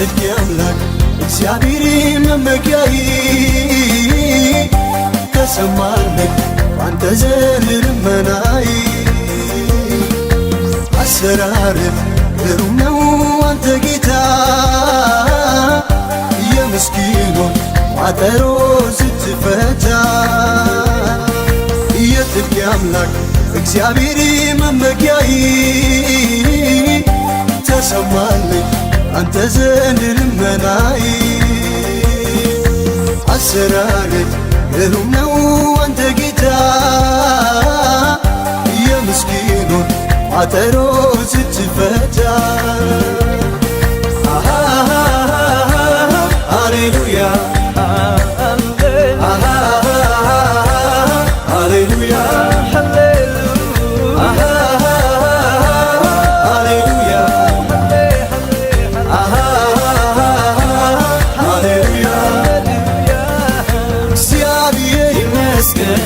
የጽድቅ አምላክ እግዚአብሔር መመኪያዬ ተሰማልኝ ባንተ ዘንድ ልመናዬ አሰራርህ ግሩም ነው አንተ ጌታ የምስኪኑን ቋጠሮ ስትፈታ የጽድቅ አምላክ እግዚአብሔር መመኪያዬ ተሰማልኝ አንተ ዘንድ ልመናዬ አሰራርህ ግሩም ነው አንተ ጌታ የምስኪኑን ቋጠሮ ስትፈታ ሃሌሉያ ሃሌሉያ እግዚአብሔር ይመስገን